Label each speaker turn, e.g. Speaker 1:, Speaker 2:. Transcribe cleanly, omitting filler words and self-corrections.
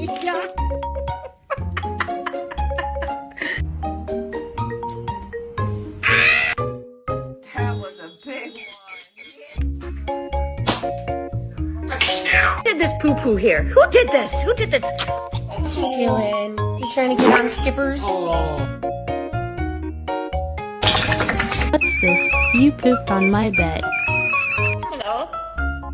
Speaker 1: Yeah. That was a big one. Who did this poo-poo here? Who did this? Who did this?
Speaker 2: What you doing? You trying to get on Skippers?
Speaker 3: What's this? You pooped on my bed.